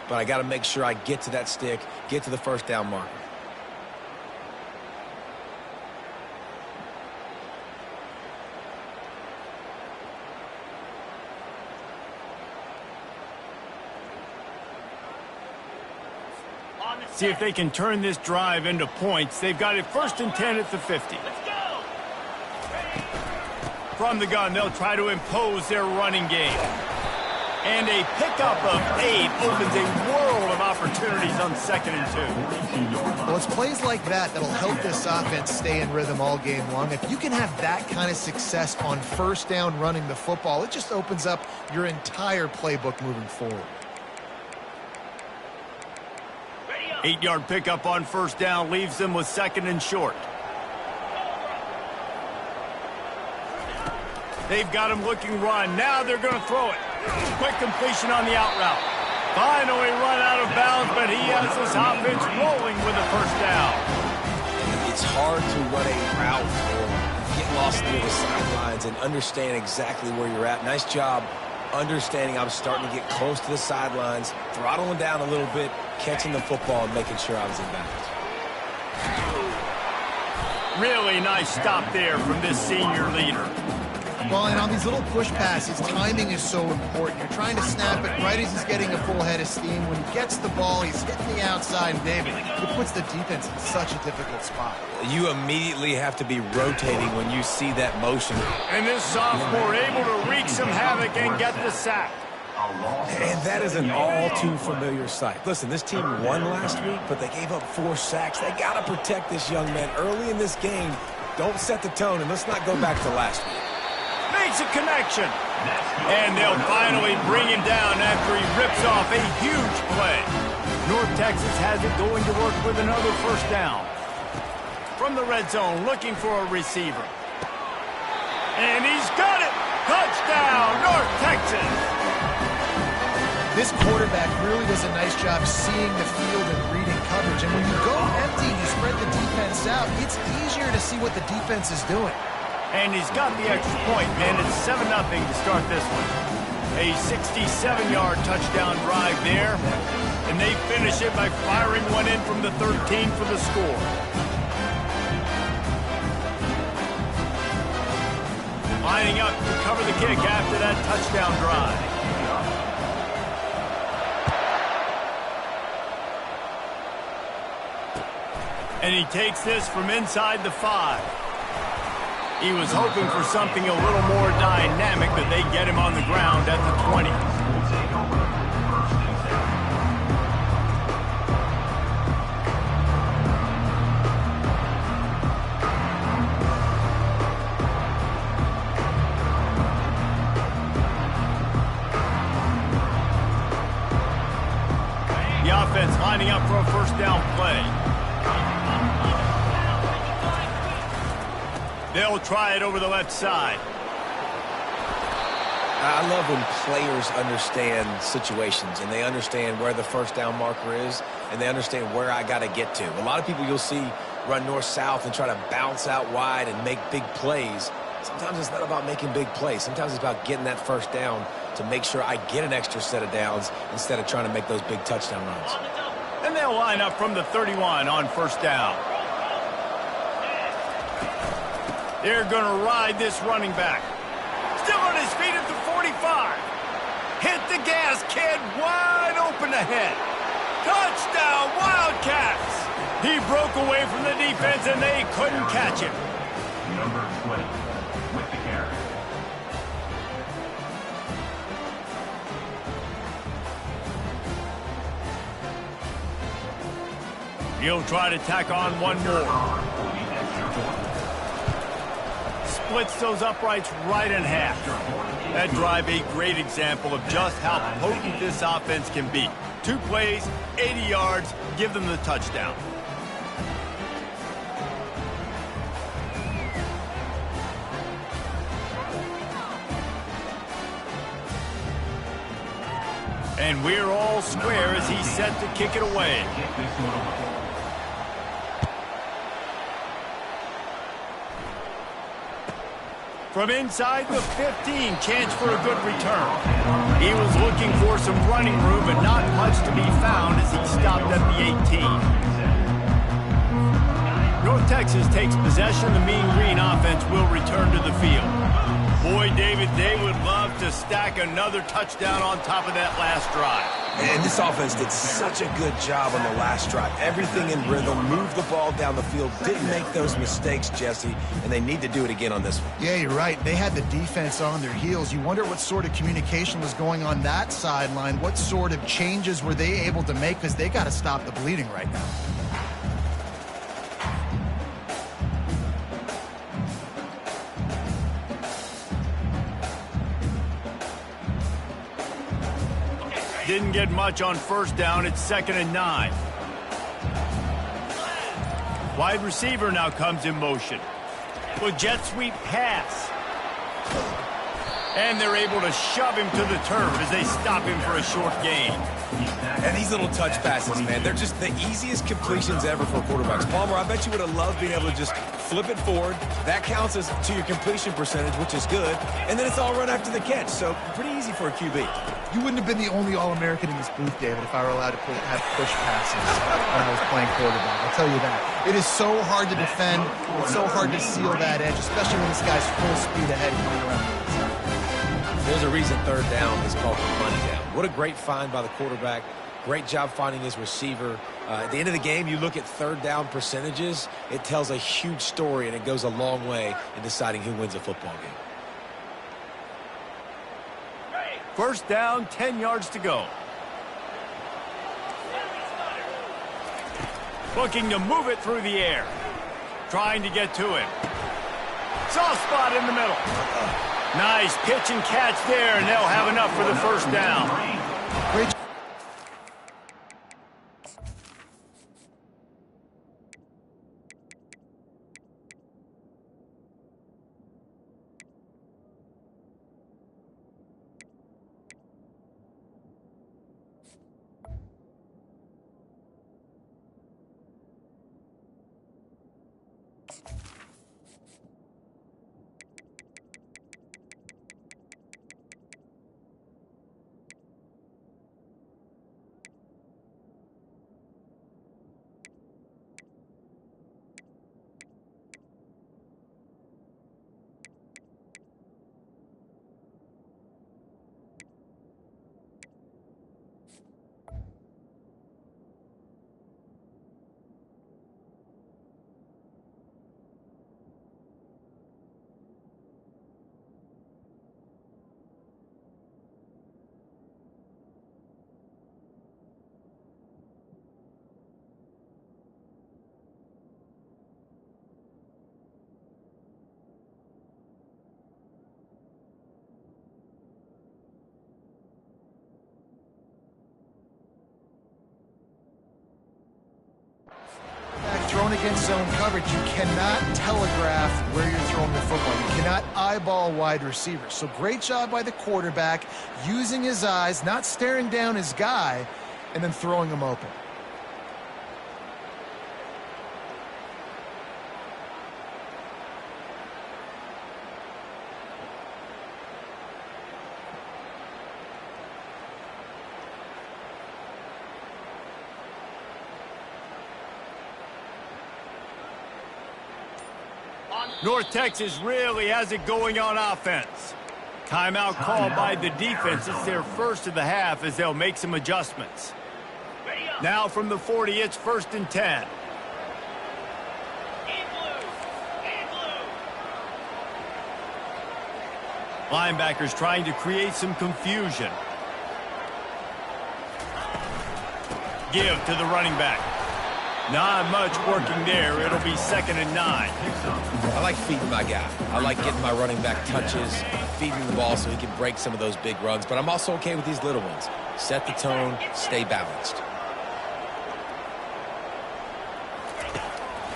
but I got to make sure I get to that stick, get to the first down marker. See if they can turn this drive into points. They've got it 1st and 10 at the 50. From the gun, they'll try to impose their running game. And a pickup of 8 opens a world of opportunities on 2nd and 2. Well, it's plays like that that'll help this offense stay in rhythm all game long. If you can have that kind of success on 1st down running the football, it just opens up your entire playbook moving forward. 8-yard pickup on 1st down leaves them with 2nd and short. They've got him looking run. Now they're going to throw it. Quick completion on the out route. Finally run out of bounds, but he has this offense rolling with a 1st down. It's hard to run a route or get lost near the sidelines and understand exactly where you're at. Nice job understanding I'm starting to get close to the sidelines, throttling down a little bit, catching the football and making sure I was in bounds. Really nice stop there from this senior leader. Well, and on these little push passes, timing is so important. You're trying to snap it right as he's getting a full head of steam. When he gets the ball, he's hitting the outside, and David, it puts the defense in such a difficult spot. You immediately have to be rotating when you see that motion. And this sophomore able to wreak some havoc and get the sack. And that is an all-too-familiar sight. Listen, this team won last week, but they gave up 4 sacks. They got to protect this young man early in this game. Don't set the tone, and let's not go back to last week. Makes a connection. And they'll finally bring him down after he rips off a huge play. North Texas has it going to work with another 1st down. From the red zone, looking for a receiver. And he's got it! Touchdown, North Texas! This quarterback really does a nice job seeing the field and reading coverage. And when you go empty and you spread the defense out, it's easier to see what the defense is doing. And he's got the extra point, man. It's 7-0 to start this one. A 67-yard touchdown drive there. And they finish it by firing one in from the 13 for the score. Lining up to cover the kick after that touchdown drive. And he takes this from inside the 5. He was hoping for something a little more dynamic, but they get him on the ground at the 20. The offense lining up for a 1st down play. They'll try it over the left side. I love when players understand situations and they understand where the 1st down marker is and they understand where I got to get to. A lot of people you'll see run north-south and try to bounce out wide and make big plays. Sometimes it's not about making big plays. Sometimes it's about getting that 1st down to make sure I get an extra set of downs instead of trying to make those big touchdown runs. And they'll line up from the 31 on 1st down. They're going to ride this running back. Still on his feet at the 45. Hit the gas, kid. Wide open ahead. Touchdown, Wildcats. He broke away from the defense, and they couldn't catch him. Number 20 with the carry. He'll try to tack on one more. Splits those uprights right in half. That drive a great example of just how potent this offense can be. 2 plays, 80 yards, give them the touchdown. And we're all square as he's set to kick it away. From inside the 15, chance for a good return. He was looking for some running room, but not much to be found as he stopped at the 18. North Texas takes possession. The Mean Green offense will return to the field. Boy, David, they would love to stack another touchdown on top of that last drive. And this offense did such a good job on the last drive. Everything in rhythm, moved the ball down the field, didn't make those mistakes, Jesse, and they need to do it again on this one. Yeah, you're right. They had the defense on their heels. You wonder what sort of communication was going on that sideline. What sort of changes were they able to make, because they got to stop the bleeding right now. Didn't get much on first down. It's 2nd and 9. Wide receiver now comes in motion. With jet sweep pass. And they're able to shove him to the turf as they stop him for a short gain. And these little touch passes, man, they're just the easiest completions ever for quarterbacks. Palmer, I bet you would have loved being able to just flip it forward. That counts as to your completion percentage, which is good. And then it's all run after the catch, so pretty easy for a QB. You wouldn't have been the only All-American in this booth, David, if I were allowed to have push passes when I was playing quarterback. I'll tell you that. It is so hard to defend. It's so hard to seal that edge, especially when this guy's full speed ahead coming around the outside. There's a reason 3rd down is called the money down. What a great find by the quarterback. Great job finding his receiver. At the end of the game, you look at 3rd down percentages. It tells a huge story, and it goes a long way in deciding who wins a football game. First down, 10 yards to go. Looking to move it through the air. Trying to get to him. Soft spot in the middle. Nice pitch and catch there, and they'll have enough for the first down. Great. Thrown against zone coverage, you cannot telegraph where you're throwing the football. You cannot eyeball wide receivers. So great job by the quarterback, using his eyes, not staring down his guy, and then throwing him open. North Texas really has it going on offense. Timeout called by the defense. It's their first of the half as they'll make some adjustments. Now from the 40, it's 1st and 10. Linebackers trying to create some confusion. Give to the running back. Not much working there. It'll be 2nd and 9. I like feeding my guy. I like getting my running back touches, feeding the ball so he can break some of those big runs. But I'm also okay with these little ones. Set the tone, stay balanced.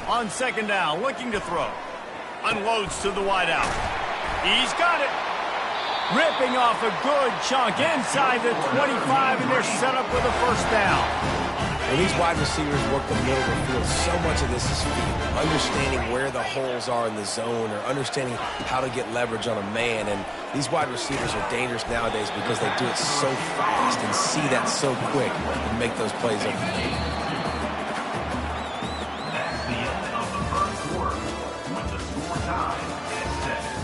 On 2nd down, looking to throw. Unloads to the wideout. He's got it. Ripping off a good chunk inside the 25, and they're set up with a first down. When these wide receivers work the middle of the field, so much of this is feel. Understanding where the holes are in the zone or understanding how to get leverage on a man. And these wide receivers are dangerous nowadays because they do it so fast and see that so quick and make those plays over the middle. That's the end of the first quarter with the score tied at 7.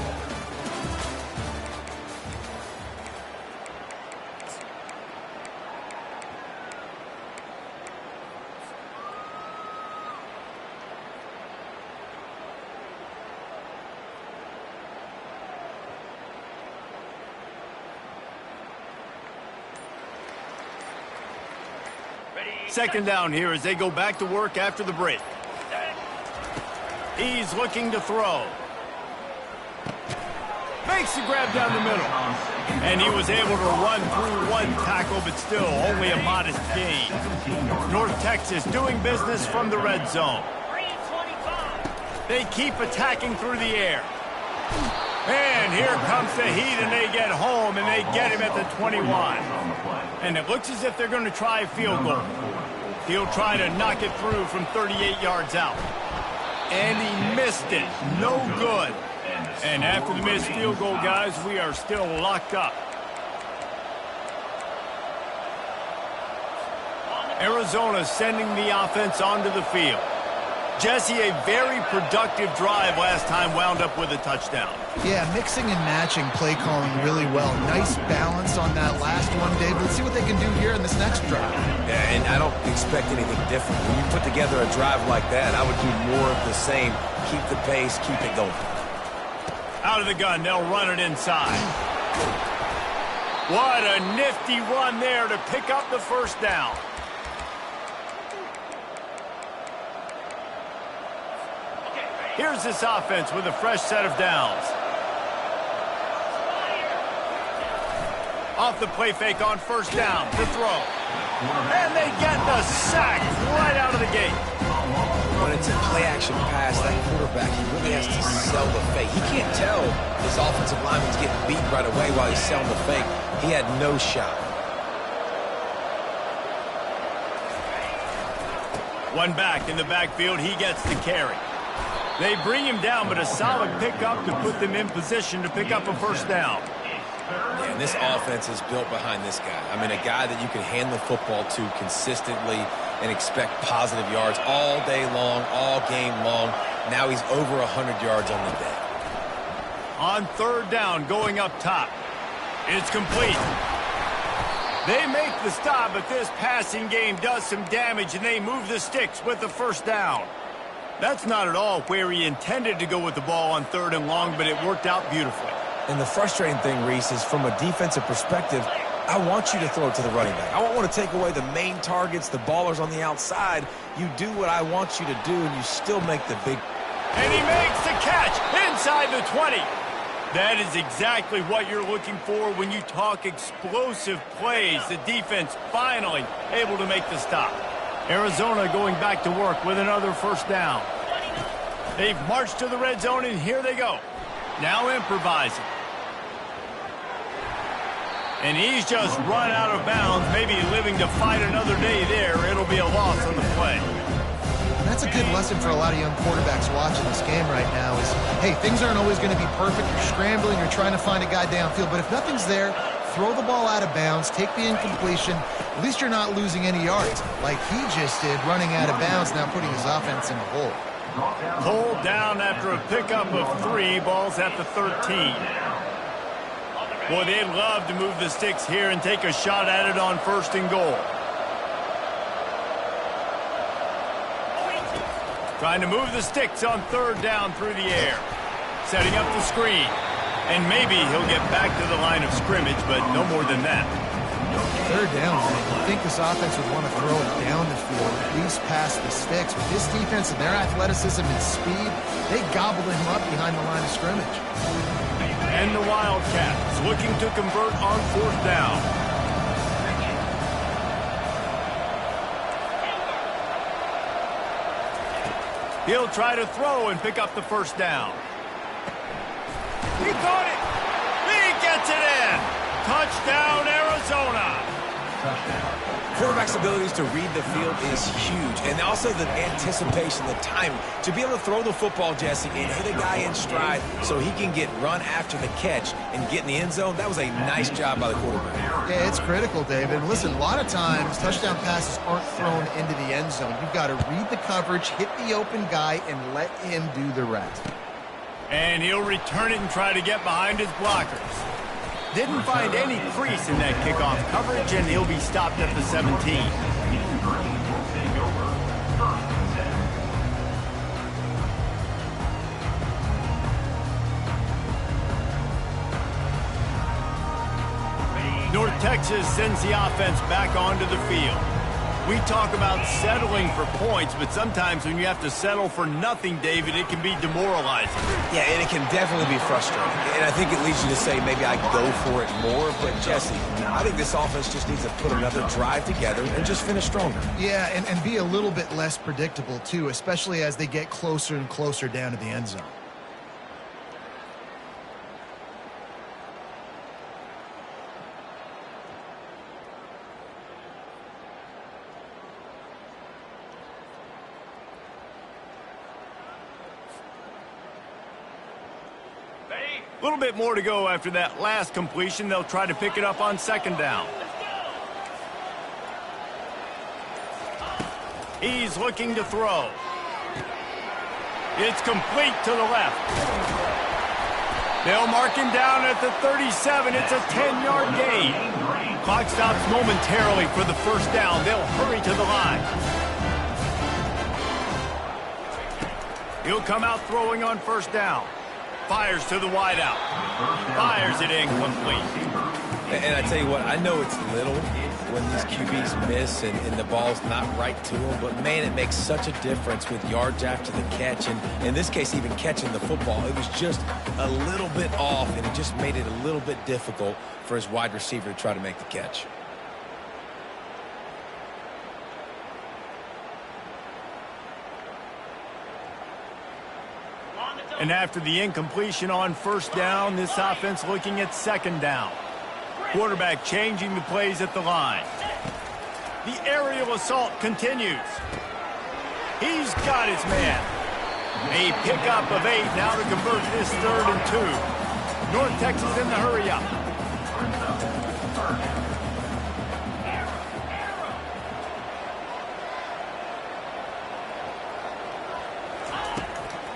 Second down here as they go back to work after the break. He's looking to throw. Makes the grab down the middle. And he was able to run through one tackle, but still only a modest gain. North Texas doing business from the red zone. They keep attacking through the air. And here comes the heat, and they get home, and they get him at the 21. And it looks as if they're going to try a field goal. He'll try to knock it through from 38 yards out. And he missed it. No good. And after the missed field goal, guys, we are still locked up. Arizona sending the offense onto the field. Jesse, a very productive drive last time wound up with a touchdown. Yeah, mixing and matching play calling really well. Nice balance on that last one, Dave. Let's see what they can do here in this next drive. Yeah, and I don't expect anything different. When you put together a drive like that, I would do more of the same. Keep the pace, keep it going. Out of the gun, they'll run it inside. What a nifty run there to pick up the first down. Here's this offense with a fresh set of downs. Off the play fake on first down, the throw. And they get the sack right out of the gate. When it's a play-action pass, that quarterback, he really has to sell the fake. He can't tell his offensive lineman's getting beat right away while he's selling the fake. He had no shot. One back in the backfield, he gets the carry. They bring him down, but a solid pickup to put them in position to pick up a first down. Yeah, and this offense is built behind this guy. I mean, a guy that you can hand the football to consistently and expect positive yards all day long, all game long. Now he's over 100 yards on the day. On third down, going up top. It's complete. They make the stop, but this passing game does some damage, and they move the sticks with the first down. That's not at all where he intended to go with the ball on third and long, but it worked out beautifully. And the frustrating thing, Reese, is from a defensive perspective, I want you to throw it to the running back. I don't want to take away the main targets, the ballers on the outside. You do what I want you to do, and you still make the big... And he makes the catch inside the 20. That is exactly what you're looking for when you talk explosive plays. The defense finally able to make the stop. Arizona going back to work with another first down. They've marched to the red zone, and here they go. Now improvising. And he's just run out of bounds, maybe living to fight another day there. It'll be a loss on the play. And that's a good lesson for a lot of young quarterbacks watching this game right now is, hey, things aren't always going to be perfect. You're scrambling, you're trying to find a guy downfield. But if nothing's there, throw the ball out of bounds, take the incompletion. At least you're not losing any yards like he just did, running out of bounds, now putting his offense in a hole. Pulled down after a pickup of 3, balls at the 13. Boy, they'd love to move the sticks here and take a shot at it on first and goal. Trying to move the sticks on third down through the air. Setting up the screen. And maybe he'll get back to the line of scrimmage, but no more than that. Third down, man. You think this offense would want to throw it down the field, at least past the sticks. With this defense and their athleticism and speed, they gobbled him up behind the line of scrimmage. And the Wildcats looking to convert on fourth down. He'll try to throw and pick up the first down. He caught it. He gets it in. Touchdown, Arizona. Quarterback's abilities to read the field is huge. And also the anticipation, the timing. To be able to throw the football, Jesse, and hit a guy in stride so he can get run after the catch and get in the end zone, that was a nice job by the quarterback. Yeah, it's critical, David. Listen, a lot of times touchdown passes aren't thrown into the end zone. You've got to read the coverage, hit the open guy, and let him do the rest. And he'll return it and try to get behind his blockers. Didn't find any crease in that kickoff coverage, and he'll be stopped at the 17. North Texas sends the offense back onto the field. We talk about settling for points, but sometimes when you have to settle for nothing, David, it can be demoralizing. Yeah, and it can definitely be frustrating. And I think it leads you to say maybe I go for it more. But, Jesse, I think this offense just needs to put another drive together and just finish stronger. Yeah, and be a little bit less predictable, too, especially as they get closer and closer down to the end zone. A little bit more to go after that last completion. They'll try to pick it up on second down. He's looking to throw. It's complete to the left. They'll mark him down at the 37. It's a 10-yard gain. Clock stops momentarily for the first down. They'll hurry to the line. He'll come out throwing on first down. Fires to the wideout. Fires it incomplete. And I tell you what, I know it's little when these QBs miss and the ball's not right to them, but, man, it makes such a difference with yards after the catch. And in this case, even catching the football, it was just a little bit off, and it just made it a little bit difficult for his wide receiver to try to make the catch. And after the incompletion on first down, this offense looking at second down. Quarterback changing the plays at the line. The aerial assault continues. He's got his man. A pickup of 8 now to convert this 3rd and 2. North Texas in the hurry up.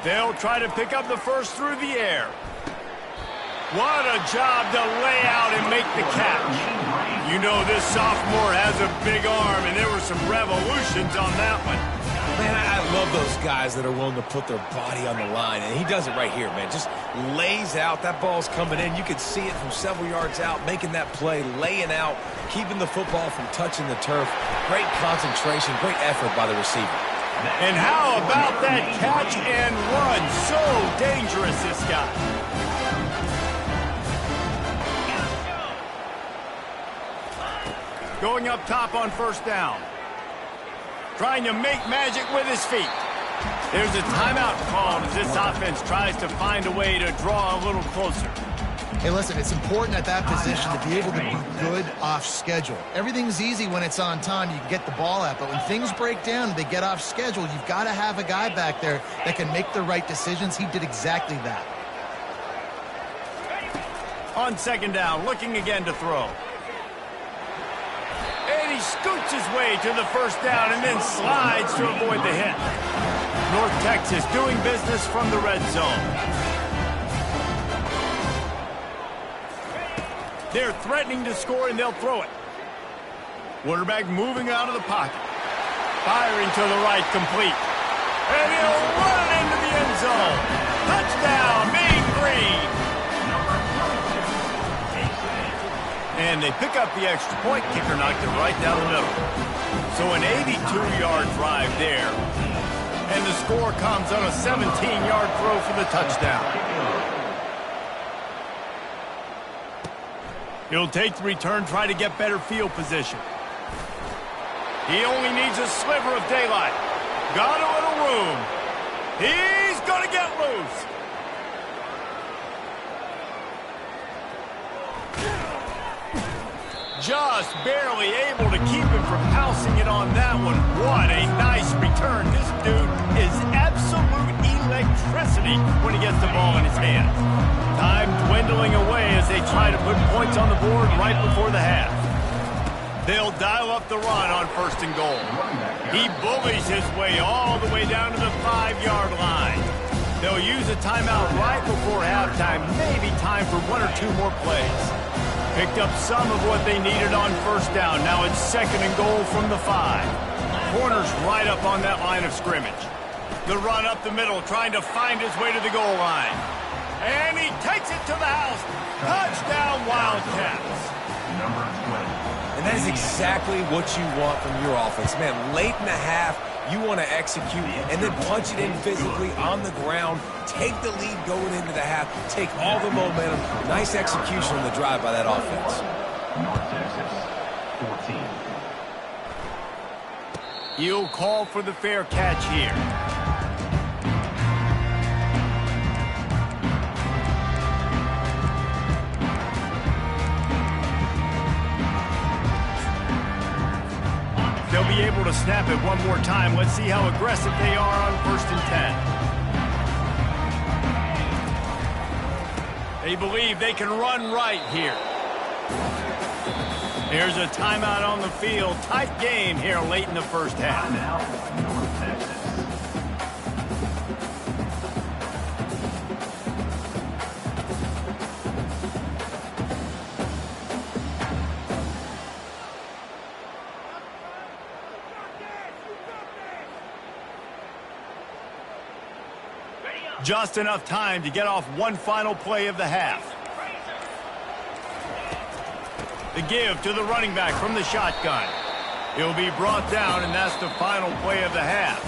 They'll try to pick up the first through the air. What a job to lay out and make the catch. You know this sophomore has a big arm, and there were some revolutions on that one. Man, I love those guys that are willing to put their body on the line, and he does it right here, man. Just lays out. That ball's coming in. You can see it from several yards out, making that play, laying out, keeping the football from touching the turf. Great concentration, great effort by the receiver. And how about that catch and run? So dangerous, this guy. Going up top on first down. Trying to make magic with his feet. There's a timeout called as this offense tries to find a way to draw a little closer. Hey, listen, it's important at that position to be able to be good off schedule. Everything's easy when it's on time. You can get the ball out. But when things break down and they get off schedule, you've got to have a guy back there that can make the right decisions. He did exactly that. On second down, looking again to throw. And he scoots his way to the first down and then slides to avoid the hit. North Texas doing business from the red zone. They're threatening to score, and they'll throw it. Quarterback moving out of the pocket. Firing to the right, complete. And he'll run it into the end zone. Touchdown, Mean Green. And they pick up the extra point. Kicker knocked it right down the middle. So an 82-yard drive there. And the score comes on a 17-yard throw for the touchdown. He'll take the return, try to get better field position. He only needs a sliver of daylight. Got a little room. He's going to get loose. Just barely able to keep him from pouncing it on that one. What a nice return. This dude is absolute electricity when he gets the ball in his hands. Time dwindling away as they try to put points on the board right before the half. They'll dial up the run on 1st and goal. He bullies his way all the way down to the 5-yard line. They'll use a timeout right before halftime. Maybe time for 1 or 2 more plays. Picked up some of what they needed on 1st down. Now it's 2nd and goal from the 5. Corner's right up on that line of scrimmage. The run up the middle, trying to find his way to the goal line. And he takes it to the house. Touchdown, Wildcats. Number 20. And that is exactly what you want from your offense. Man, late in the half, you want to execute and then punch it in physically on the ground. Take the lead going into the half. Take all the momentum. Nice execution on the drive by that offense. North Texas, 14. He'll call for the fair catch here. They'll be able to snap it one more time. Let's see how aggressive they are on 1st and 10. They believe they can run right here. Here's a timeout on the field. Tight game here late in the 1st half. Now, North Texas. Just enough time to get off one final play of the half. The give to the running back from the shotgun. He'll be brought down, and that's the final play of the half.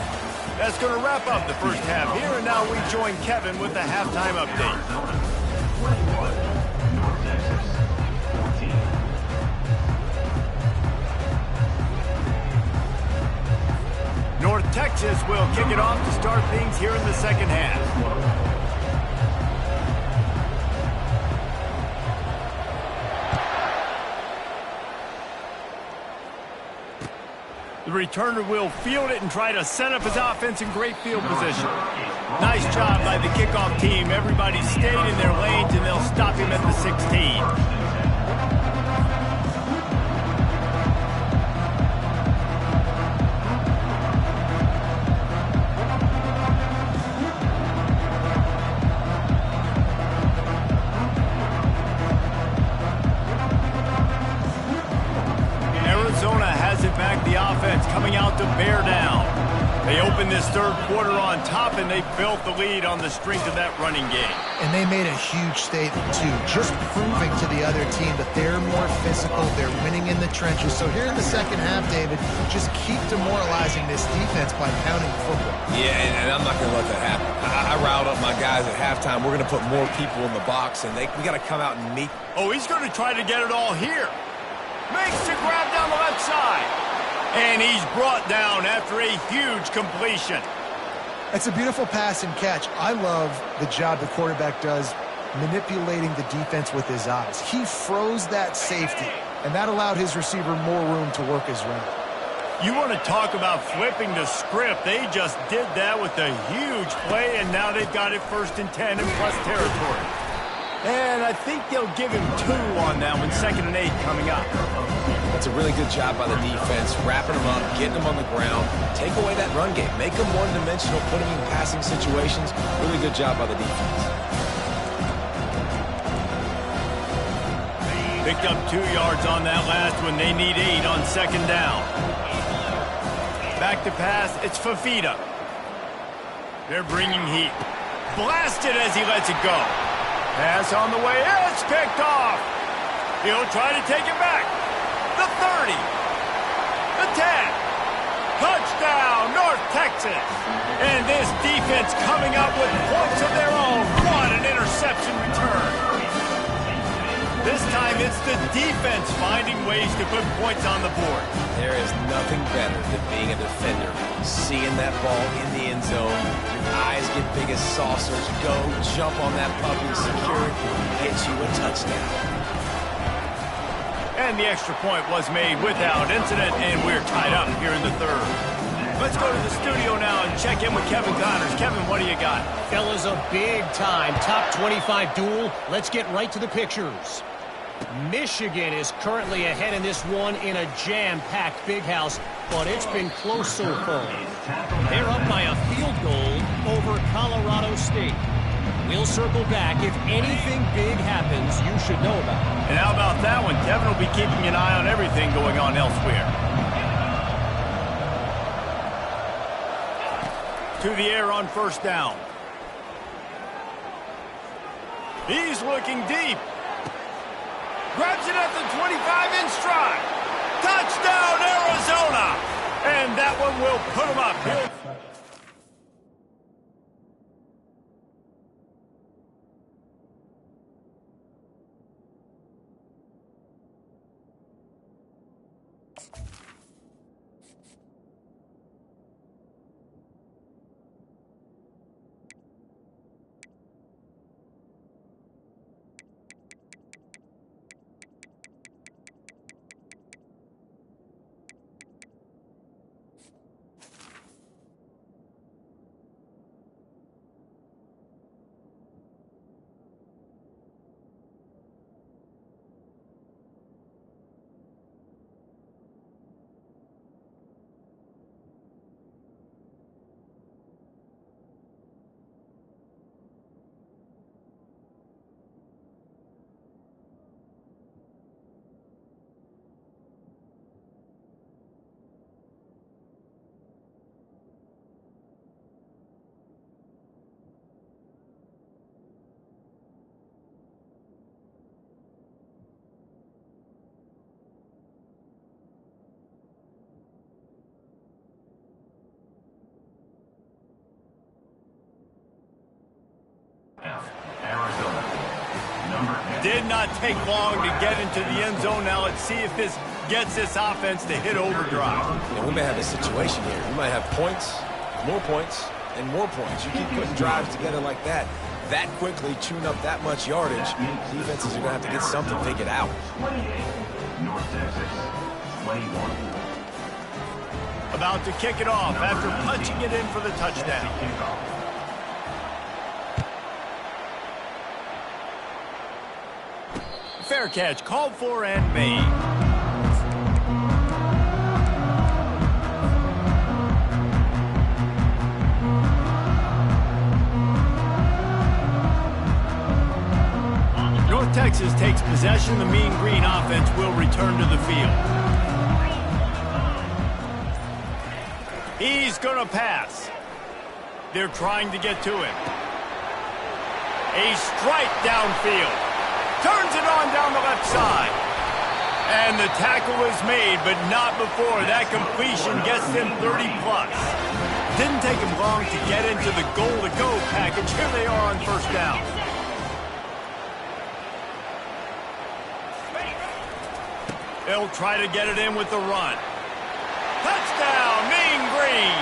That's going to wrap up the 1st half here, and now we join Kevin with the halftime update. Arizona, 21. North Texas, 14. North Texas will kick it off to start things here in the 2nd half. The returner will field it and try to set up his offense in great field position. Nice job by the kickoff team. Everybody stayed in their lanes, and they'll stop him at the 16. The offense coming out to bear down. They opened this 3rd quarter on top, and they built the lead on the strength of that running game. And they made a huge statement, too, just proving to the other team that they're more physical, they're winning in the trenches. So here in the 2nd half, David, just keep demoralizing this defense by pounding the football. Yeah, and I'm not going to let that happen. I riled up my guys at halftime. We're going to put more people in the box, and we got to come out and meet. Oh, he's going to try to get it all here. Makes the grab down the left side. And he's brought down after a huge completion. It's a beautiful pass and catch. I love the job the quarterback does manipulating the defense with his eyes. He froze that safety, and that allowed his receiver more room to work his route. You want to talk about flipping the script. They just did that with a huge play, and now they've got it 1st and 10 in plus territory. And I think they'll give him 2 on that one, 2nd and 8 coming up. That's a really good job by the defense, wrapping them up, getting them on the ground, take away that run game, make them one-dimensional, put them in passing situations. Really good job by the defense. Picked up 2 yards on that last one. They need 8 on 2nd down. Back to pass. It's Fafita. They're bringing heat. Blasted as he lets it go. Pass on the way. It's picked off. He'll try to take it back. The 30. The 10. Touchdown, North Texas. And this defense coming up with points of their own. What an interception return. This time it's the defense finding ways to put points on the board. There is nothing better than being a defender. Seeing that ball in the end zone, your eyes get big as saucers. Go, jump on that puppy, secure it, get you a touchdown. And the extra point was made without incident, and we're tied up here in the third. Let's go to the studio now and check in with Kevin Connors. Kevin, what do you got? Fellas, a big-time top 25 duel. Let's get right to the pictures. Michigan is currently ahead in this one in a jam-packed big house, but it's been close so far. They're up by a field goal over Colorado State. We'll circle back. If anything big happens, you should know about it. And how about that one? Kevin will be keeping an eye on everything going on elsewhere. To the air on first down. He's looking deep. Grabs it at the 25 in stride. Touchdown, Arizona! And that one will put him up. Did not take long to get into the end zone. Now let's see if this gets this offense to hit overdrive. And we may have a situation here. We might have points, and more points. You keep putting drives together like that quickly, chewing up that much yardage, defenses are going to have to get something figured out. 28, North Texas, 21. About to kick it off after punching it in for the touchdown. Fair catch, called for and made. North Texas takes possession. The Mean Green offense will return to the field. He's going to pass. They're trying to get to him. A strike downfield. Turns it on down the left side. And the tackle is made, but not before that completion gets them 30-plus. Didn't take him long to get into the goal-to-go package. Here they are on first down. They'll try to get it in with the run. Touchdown, Mean Green.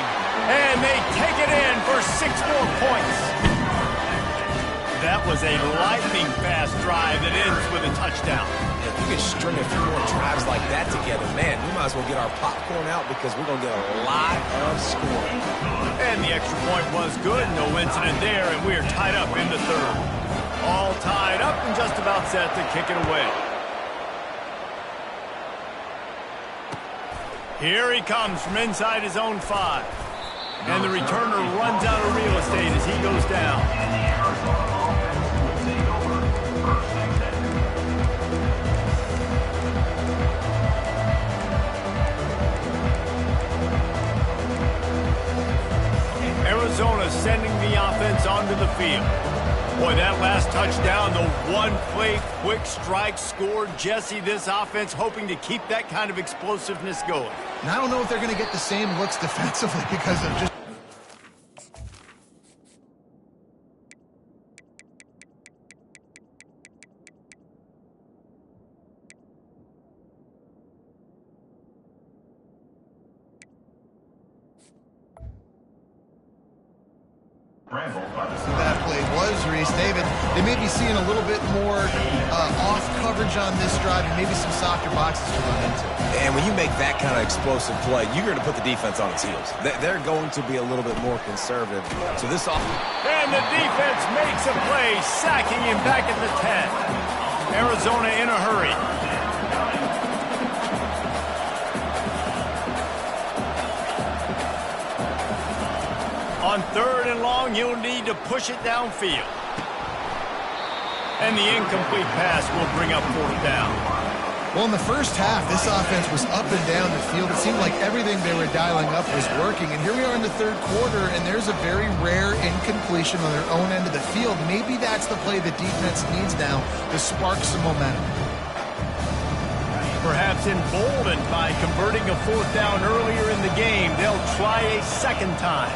And they take it in for 6 more points. That was a lightning-fast drive that ends with a touchdown. If you can string a few more drives like that together, man, we might as well get our popcorn out because we're going to get a lot of scoring. And the extra point was good. No incident there, and we are tied up in the third. All tied up and just about set to kick it away. Here he comes from inside his own 5. And the returner runs out of real estate as he goes down. Arizona sending the offense onto the field. Boy, that last touchdown, the one-play quick strike scored. Jesse, this offense hoping to keep that kind of explosiveness going. And I don't know if they're going to get the same looks defensively because of just... Ramble by the that play was, Reese. David, they may be seeing a little bit more off coverage on this drive and maybe some softer boxes to run into. And when you make that kind of explosive play, you're going to put the defense on its heels. They're going to be a little bit more conservative. So this And the defense makes a play, sacking him back at the 10. Arizona in a hurry. On 3rd and long, you'll need to push it downfield. And the incomplete pass will bring up 4th down. Well, in the first half, this offense was up and down the field. It seemed like everything they were dialing up was working. And here we are in the 3rd quarter, and there's a very rare incompletion on their own end of the field. Maybe that's the play the defense needs now to spark some momentum. Perhaps emboldened by converting a 4th down earlier in the game, they'll try a 2nd time.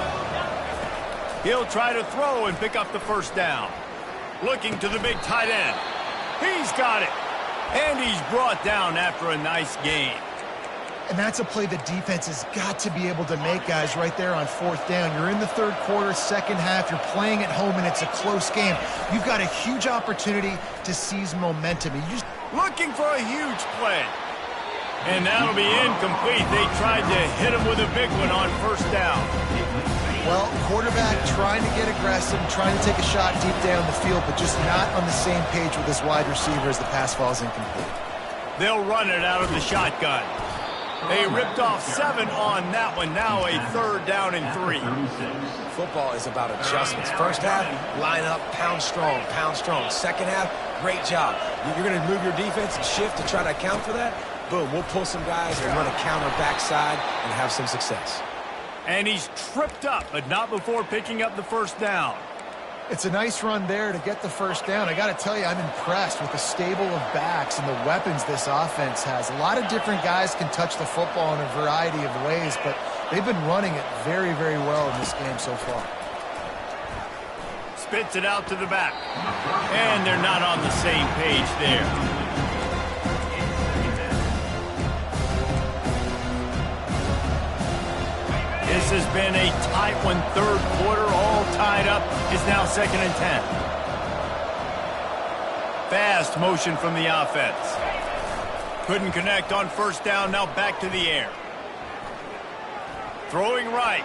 He'll try to throw and pick up the 1st down. Looking to the big tight end. He's got it. And he's brought down after a nice gain. And that's a play the defense has got to be able to make, guys, right there on 4th down. You're in the 3rd quarter, 2nd half. You're playing at home, and it's a close game. You've got a huge opportunity to seize momentum. You just looking for a huge play. And that'll be incomplete. They tried to hit him with a big one on 1st down. Well, quarterback trying to get aggressive, trying to take a shot deep down the field, but just not on the same page with his wide receiver as the pass falls incomplete. They'll run it out of the shotgun. They ripped off 7 on that one. Now a 3rd down and 3. football is about adjustments. First half, line up, pound strong, pound strong. Second half, great job. You're going to move your defense and shift to try to account for that. Boom, we'll pull some guys and run a counter backside and have some success. And he's tripped up, but not before picking up the 1st down. It's a nice run there to get the 1st down. I got to tell you, I'm impressed with the stable of backs and the weapons this offense has. A lot of different guys can touch the football in a variety of ways, but they've been running it very, very well in this game so far. Spits it out to the back. And they're not on the same page there. This has been a tight one. 3rd quarter, all tied up. Is now 2nd and 10. Fast motion from the offense. Couldn't connect on 1st down. Now back to the air. Throwing right.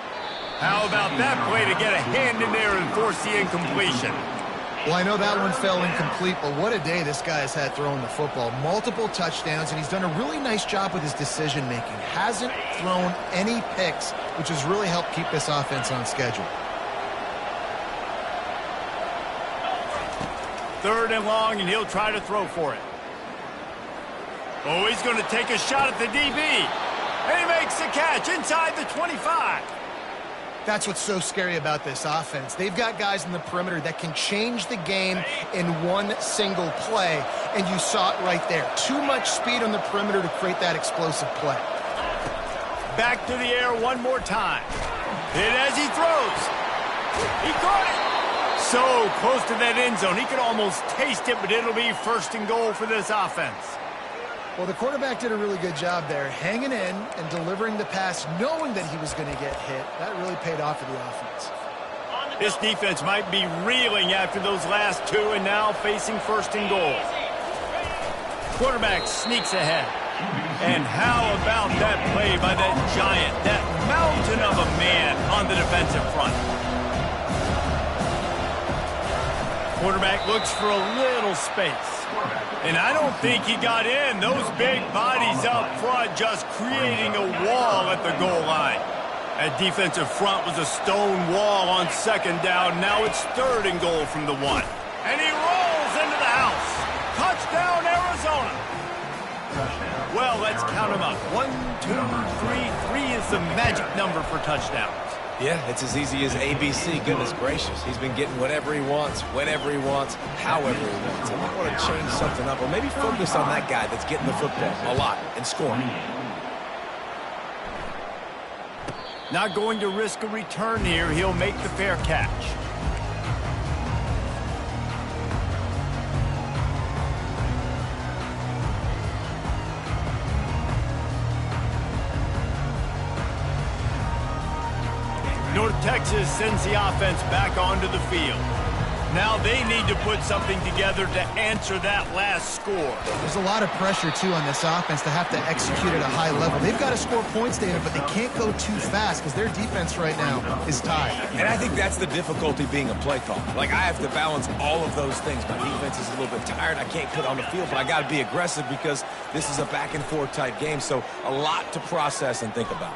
How about that play to get a hand in there and force the incompletion? Well, I know that one fell incomplete, but what a day this guy has had throwing the football. Multiple touchdowns, and he's done a really nice job with his decision-making. Hasn't thrown any picks, which has really helped keep this offense on schedule. 3rd and long, and he'll try to throw for it. Oh, he's going to take a shot at the DB. And he makes the catch inside the 25. That's what's so scary about this offense. They've got guys in the perimeter that can change the game in one single play, and you saw it right there. Too much speed on the perimeter to create that explosive play. Back to the air one more time. Hit as he throws. He caught it. So close to that end zone. He could almost taste it, but it'll be 1st and goal for this offense. Well, the quarterback did a really good job there, hanging in and delivering the pass, knowing that he was going to get hit. That really paid off for the offense. This defense might be reeling after those last 2 and now facing 1st and goal. Quarterback sneaks ahead. And how about that play by that giant, that mountain of a man on the defensive front? Quarterback looks for a little space. And I don't think he got in. Those big bodies up front just creating a wall at the goal line. That defensive front was a stone wall on 2nd down. Now it's 3rd and goal from the 1. And he rolls into the house. Touchdown, Arizona. Well, let's count them up. 1, 2, 3. 3 is the magic number for touchdowns. Yeah, it's as easy as ABC. Goodness gracious. He's been getting whatever he wants, whenever he wants, however he wants. I might want to change something up, or maybe focus on that guy that's getting the football a lot and scoring. Not going to risk a return here. He'll make the fair catch. North Texas sends the offense back onto the field. Now they need to put something together to answer that last score. There's a lot of pressure, too, on this offense to have to execute at a high level. They've got to score points, David, but they can't go too fast because their defense right now is tied. And I think that's the difficulty being a play caller. Like, I have to balance all of those things. My defense is a little bit tired. I can't put on the field, but I got to be aggressive because this is a back-and-forth type game, so a lot to process and think about.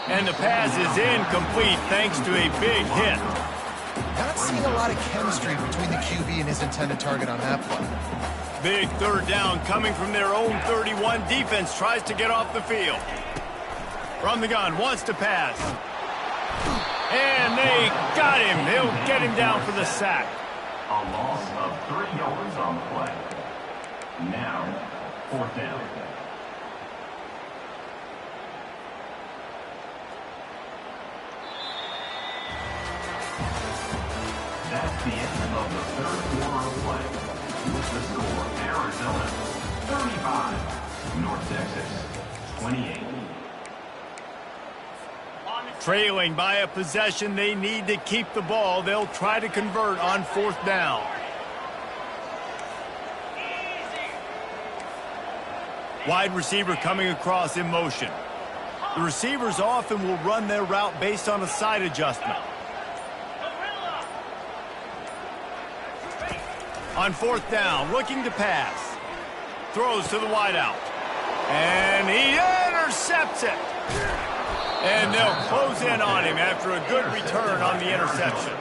And the pass is incomplete thanks to a big hit. Not seeing a lot of chemistry between the QB and his intended target on that play. Big third down coming from their own 31. Defense tries to get off the field. From the gun, wants to pass. And they got him. They'll get him down for the sack. A loss of 3 yards on the play. Now, 4th down. That's the end of the 3rd quarter of play. With the score, Arizona 35, North Texas 28. Trailing by a possession, they need to keep the ball. They'll try to convert on 4th down. Wide receiver coming across in motion. The receivers often will run their route based on a side adjustment. On 4th down, looking to pass. Throws to the wideout. And he intercepts it. And they'll close in on him after a good return on the interception.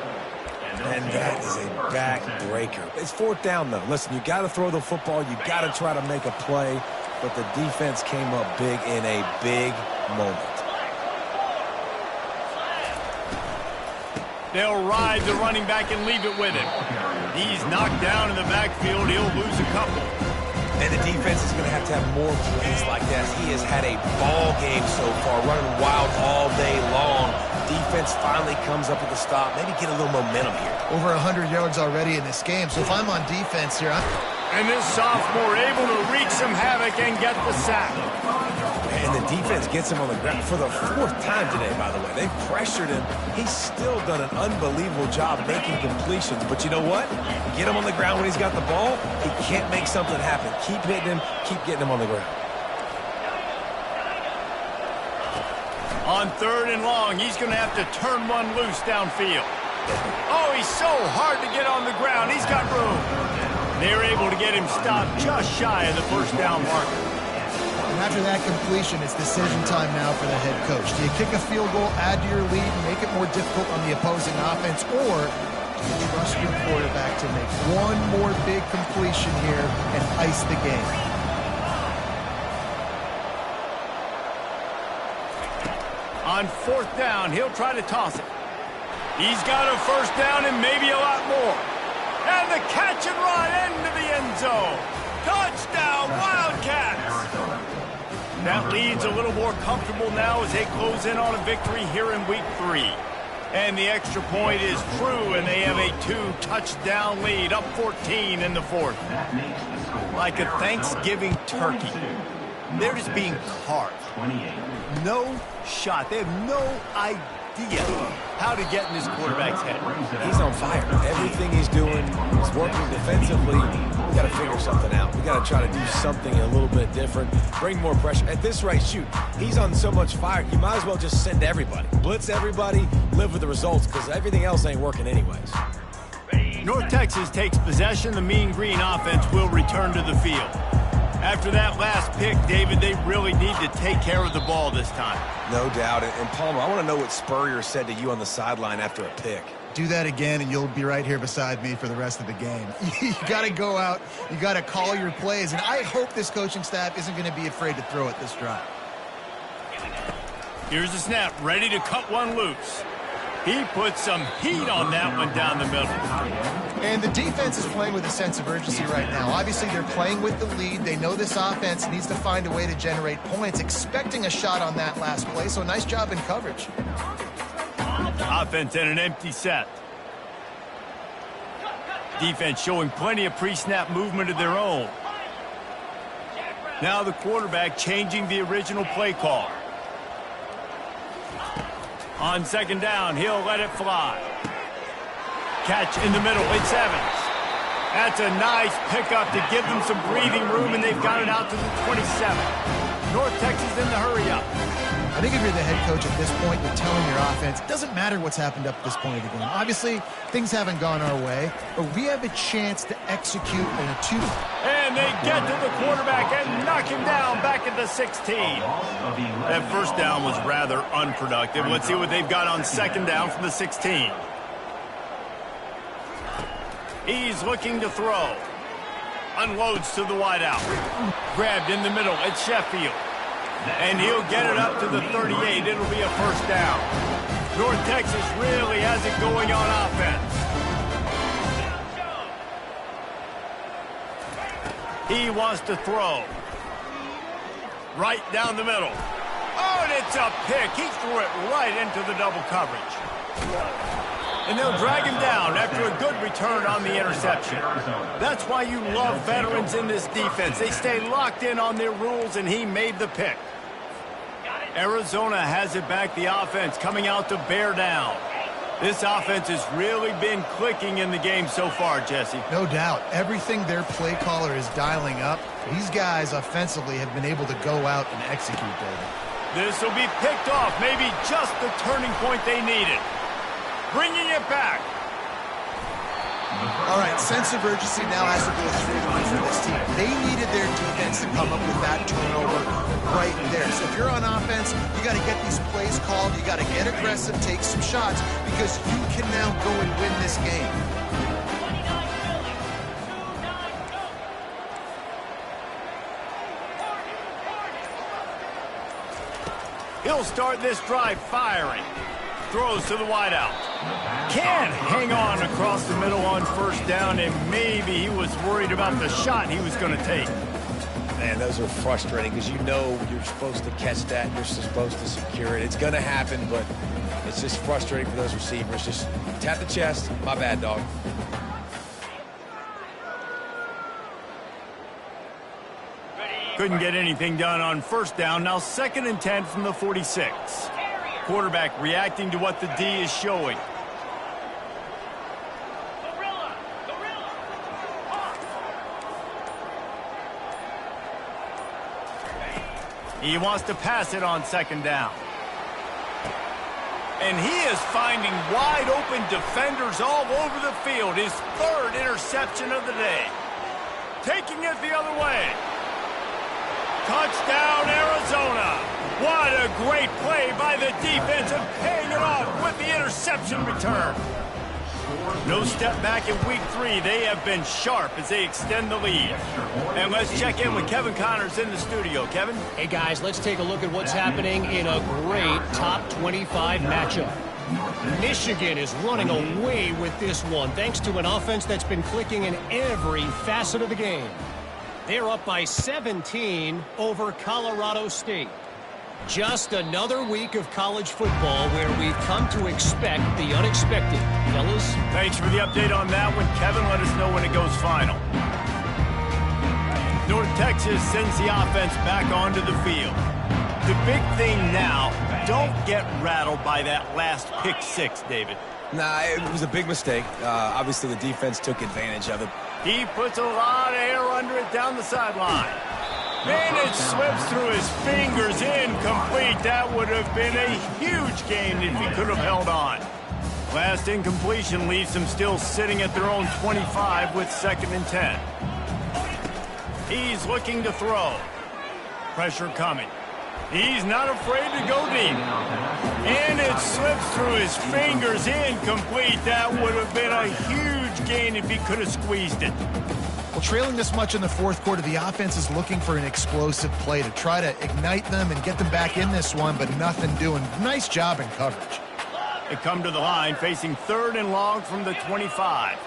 And that is a backbreaker. It's 4th down, though. Listen, you got to throw the football. You got to try to make a play. But the defense came up big in a big moment. They'll ride the running back and leave it with him. He's knocked down in the backfield. He'll lose a couple. And the defense is going to have more plays like that. He has had a ball game so far, running wild all day long. Defense finally comes up with a stop. Maybe get a little momentum here. Over 100 yards already in this game. So if I'm on defense here, And this sophomore able to wreak some havoc and get the sack. And the defense gets him on the ground for the 4th time today, by the way. They've pressured him. He's still done an unbelievable job making completions. But you know what? Get him on the ground when he's got the ball. He can't make something happen. Keep hitting him. Keep getting him on the ground. On 3rd and long, he's going to have to turn one loose downfield. Oh, he's so hard to get on the ground. He's got room. They're able to get him stopped just shy of the 1st down marker. And after that completion, it's decision time now for the head coach. Do you kick a field goal, add to your lead, and make it more difficult on the opposing offense, or do you trust your quarterback to make one more big completion here and ice the game? On 4th down, he'll try to toss it. He's got a 1st down and maybe a lot more. And the catch and run into the end zone. Touchdown, Wildcats! That lead's a little more comfortable now as they close in on a victory here in Week 3. And the extra point is true, and they have a 2-touchdown lead, up 14 in the 4th. Like a Thanksgiving turkey, they're just being carved. No shot. They have no idea how to get in this quarterback's head. He's on fire. Everything he's doing is working defensively. We got to figure something out. We got to try to do something a little bit different. Bring more pressure. At this rate, shoot, he's on so much fire, you might as well just send everybody. Blitz everybody, live with the results, because everything else ain't working anyways. North Texas takes possession. The Mean Green offense will return to the field. After that last pick, David, they really need to take care of the ball this time. No doubt. And Palmer, I want to know what Spurrier said to you on the sideline after a pick. Do that again, and you'll be right here beside me for the rest of the game. You got to go out. You got to call your plays, and I hope this coaching staff isn't going to be afraid to throw it this drive. Here's the snap, ready to cut one loose. He put some heat on that one down the middle. And the defense is playing with a sense of urgency right now. Obviously, they're playing with the lead. They know this offense needs to find a way to generate points, expecting a shot on that last play, so nice job in coverage. Offense in an empty set. Defense showing plenty of pre-snap movement of their own. Now the quarterback changing the original play call. On 2nd down, he'll let it fly. catch in the middle. It's Evans. That's a nice pickup to give them some breathing room, and they've got it out to the 27. North Texas in the hurry up. I think if you're the head coach at this point, you're telling your offense, it doesn't matter what's happened up to this point of the game. Obviously, things haven't gone our way, but we have a chance to execute in a 2. And they get to the quarterback and knock him down back at the 16. That first down was rather unproductive. Let's see what they've got on second down from the 16. He's looking to throw. Unloads to the wideout. Grabbed in the middle at Sheffield. And he'll get it up to the 38. It'll be a first down. North Texas really has it going on offense. He wants to throw. Right down the middle. Oh, and it's a pick. He threw it right into the double coverage. And they'll drag him down after a good return on the interception. That's why you love veterans in this defense. They stay locked in on their rules, and he made the pick. Arizona has it back, the offense coming out to bear down. This offense has really been clicking in the game so far, Jesse. No doubt. Everything their play caller is dialing up, these guys offensively have been able to go out and execute, David. This will be picked off, maybe just the turning point they needed. Bringing it back. All right, sense of urgency now has to go through for this team. They needed their defense to come up with that turnover right there. So if you're on offense, you got to get these plays called. You got to get aggressive, take some shots, because you can now go and win this game. He'll start this drive firing. Throws to the wideout. Can't hang on across the middle on first down, and maybe he was worried about the shot he was going to take. Man, those are frustrating because you know you're supposed to catch that. You're supposed to secure it. It's going to happen, but it's just frustrating for those receivers. Just tap the chest. My bad, dog. Couldn't get anything done on first down. Now 2nd and 10 from the 46. Quarterback reacting to what the D is showing. He wants to pass it on 2nd down. And he is finding wide open defenders all over the field. His 3rd interception of the day. Taking it the other way. Touchdown, Arizona. What a great play by the defense and paying it off with the interception return. No step back in week 3. They have been sharp as they extend the lead. And let's check in with Kevin Connors in the studio. Kevin? Hey, guys, let's take a look at what's happening in a great top 25 matchup. Michigan is running away with this one, thanks to an offense that's been clicking in every facet of the game. They're up by 17 over Colorado State. Just another week of college football where we've come to expect the unexpected. Fellas? Thanks for the update on that one, Kevin. Let us know when it goes final. North Texas sends the offense back onto the field. The big thing now, don't get rattled by that last pick 6, David. Nah, it was a big mistake. Obviously, the defense took advantage of it. He puts a lot of air under it down the sideline. And it slips through his fingers, incomplete. That would have been a huge gain if he could have held on. Last incompletion leaves them still sitting at their own 25 with 2nd and 10. He's looking to throw. Pressure coming. He's not afraid to go deep. And it slips through his fingers, incomplete. That would have been a huge gain if he could have squeezed it. Well, trailing this much in the 4th quarter, the offense is looking for an explosive play to try to ignite them and get them back in this one, but nothing doing. Nice job in coverage. They come to the line facing 3rd and long from the 25.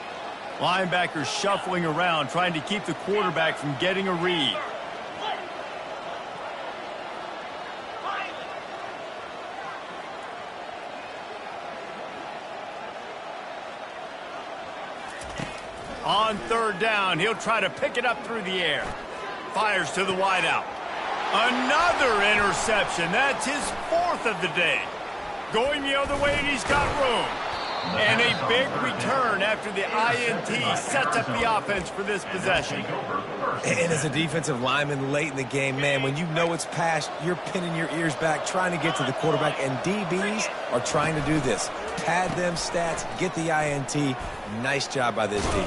Linebackers shuffling around, trying to keep the quarterback from getting a read. On 3rd down, he'll try to pick it up through the air. Fires to the wideout. Another interception. That's his 4th of the day. Going the other way, and he's got room. And a big return after the INT sets up the offense for this possession. And as a defensive lineman late in the game, man, when you know it's past, you're pinning your ears back, trying to get to the quarterback, and DBs are trying to do this. Pad them stats, get the INT. Nice job by this D.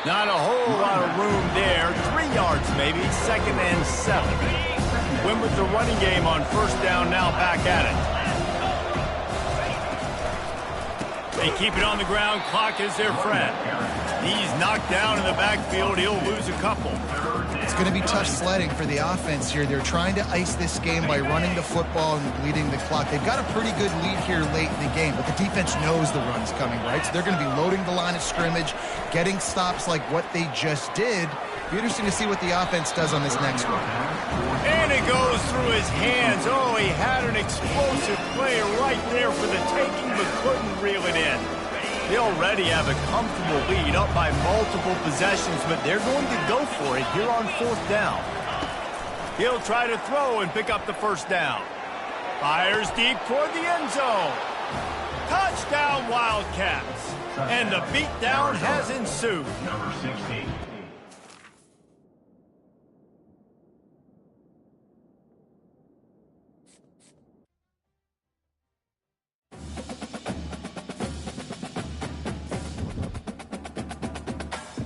Not a whole lot of room there. 3 yards maybe, 2nd and 7. Win with the running game on 1st down, now back at it. They keep it on the ground. Clock is their friend. He's knocked down in the backfield. He'll lose a couple. It's going to be tough sledding for the offense here. They're trying to ice this game by running the football and bleeding the clock. They've got a pretty good lead here late in the game, but the defense knows the run's coming, right? So they're going to be loading the line of scrimmage, getting stops like what they just did. Be interesting to see what the offense does on this next one. And it goes through his hands. Oh, he had an explosive play right there for the taking, but couldn't reel it in. They already have a comfortable lead, up by multiple possessions, but they're going to go for it here on 4th down. He'll try to throw and pick up the 1st down. Fires deep toward the end zone. Touchdown, Wildcats. And the beatdown has ensued. Number 16.